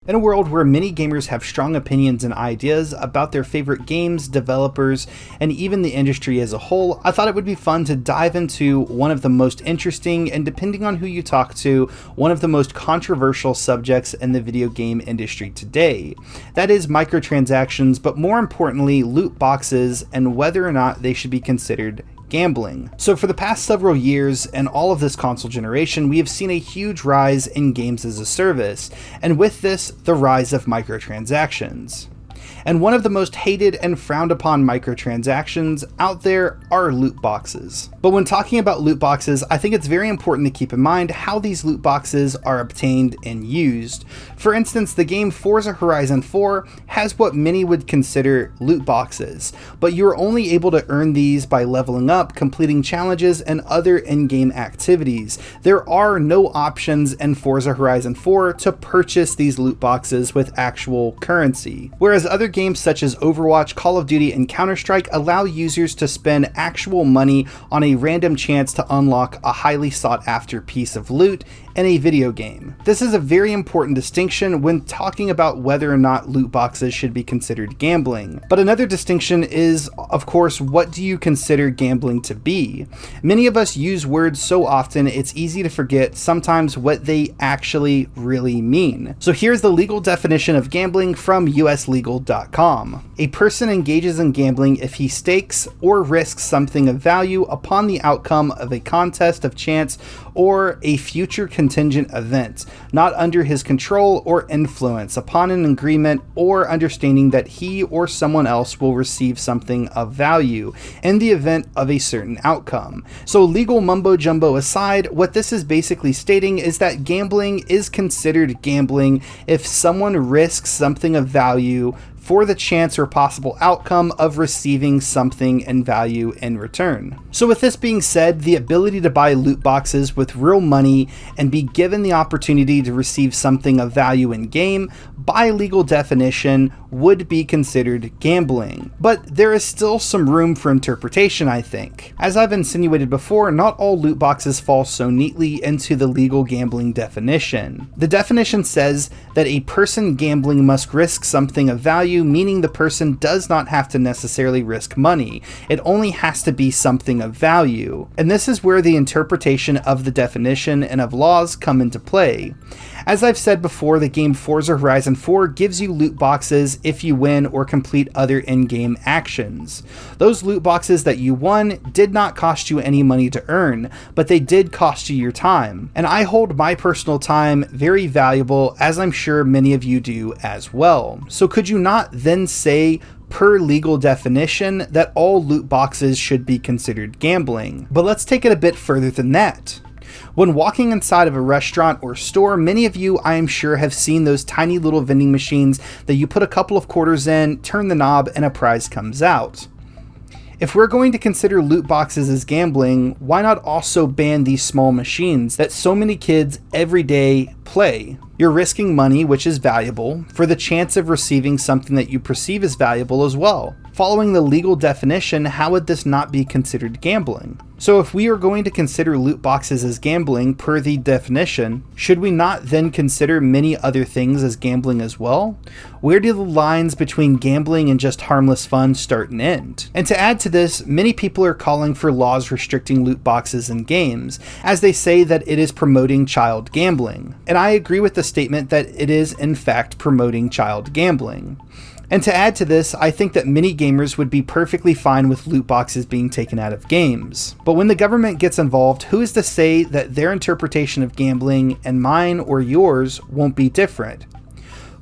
In a world where many gamers have strong opinions and ideas about their favorite games, developers, and even the industry as a whole, I thought it would be fun to dive into one of the most interesting, and depending on who you talk to, one of the most controversial subjects in the video game industry today. That is microtransactions, but more importantly, loot boxes and whether or not they should be considered gambling. So for the past several years and all of this console generation, we have seen a huge rise in games as a service, and with this, the rise of microtransactions. And one of the most hated and frowned upon microtransactions out there are loot boxes. But when talking about loot boxes, I think it's very important to keep in mind how these loot boxes are obtained and used. For instance, the game Forza Horizon 4 has what many would consider loot boxes, but you're only able to earn these by leveling up, completing challenges, and other in-game activities. There are no options in Forza Horizon 4 to purchase these loot boxes with actual currency, whereas other games such as Overwatch, Call of Duty, and Counter-Strike allow users to spend actual money on a random chance to unlock a highly sought-after piece of loot in a video game. This is a very important distinction when talking about whether or not loot boxes should be considered gambling. But another distinction is, of course, what do you consider gambling to be? Many of us use words so often it's easy to forget sometimes what they actually really mean. So here's the legal definition of gambling from uslegal.com. A person engages in gambling if he stakes or risks something of value upon the outcome of a contest of chance or a future contingent event, not under his control or influence, upon an agreement or understanding that he or someone else will receive something of value in the event of a certain outcome. So legal mumbo jumbo aside, what this is basically stating is that gambling is considered gambling if someone risks something of value for the chance or possible outcome of receiving something in value in return. So with this being said, the ability to buy loot boxes with real money and be given the opportunity to receive something of value in game, by legal definition, would be considered gambling. But there is still some room for interpretation, I think. As I've insinuated before, not all loot boxes fall so neatly into the legal gambling definition. The definition says that a person gambling must risk something of value, meaning the person does not have to necessarily risk money. It only has to be something of value. And this is where the interpretation of the definition and of laws come into play. As I've said before, the game Forza Horizon 4 gives you loot boxes if you win or complete other in-game actions. Those loot boxes that you won did not cost you any money to earn, but they did cost you your time. And I hold my personal time very valuable, as I'm sure many of you do as well. So could you not then say, per legal definition, that all loot boxes should be considered gambling? But let's take it a bit further than that. When walking inside of a restaurant or store, many of you, I am sure, have seen those tiny little vending machines that you put a couple of quarters in, turn the knob, and a prize comes out. If we're going to consider loot boxes as gambling, why not also ban these small machines that so many kids every day play? You're risking money, which is valuable, for the chance of receiving something that you perceive as valuable as well. Following the legal definition, how would this not be considered gambling? So if we are going to consider loot boxes as gambling per the definition, should we not then consider many other things as gambling as well? Where do the lines between gambling and just harmless fun start and end? And to add to this, many people are calling for laws restricting loot boxes in games, as they say that it is promoting child gambling. And I agree with the statement that it is in fact promoting child gambling. And to add to this, I think that many gamers would be perfectly fine with loot boxes being taken out of games. But when the government gets involved, who is to say that their interpretation of gambling and mine or yours won't be different?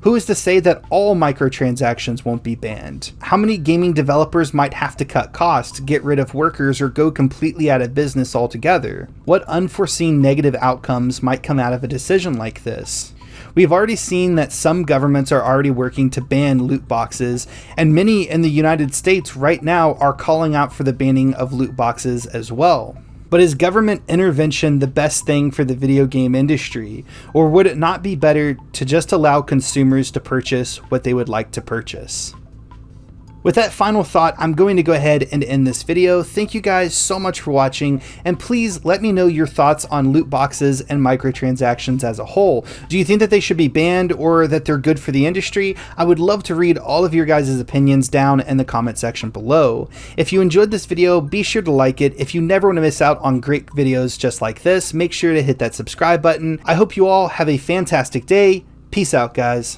Who is to say that all microtransactions won't be banned? How many gaming developers might have to cut costs, get rid of workers, or go completely out of business altogether? What unforeseen negative outcomes might come out of a decision like this? We've already seen that some governments are already working to ban loot boxes, and many in the United States right now are calling out for the banning of loot boxes as well. But is government intervention the best thing for the video game industry, or would it not be better to just allow consumers to purchase what they would like to purchase? With that final thought, I'm going to go ahead and end this video. Thank you guys so much for watching, and please let me know your thoughts on loot boxes and microtransactions as a whole. Do you think that they should be banned or that they're good for the industry? I would love to read all of your guys' opinions down in the comment section below. If you enjoyed this video, be sure to like it. If you never want to miss out on great videos just like this, make sure to hit that subscribe button. I hope you all have a fantastic day. Peace out, guys.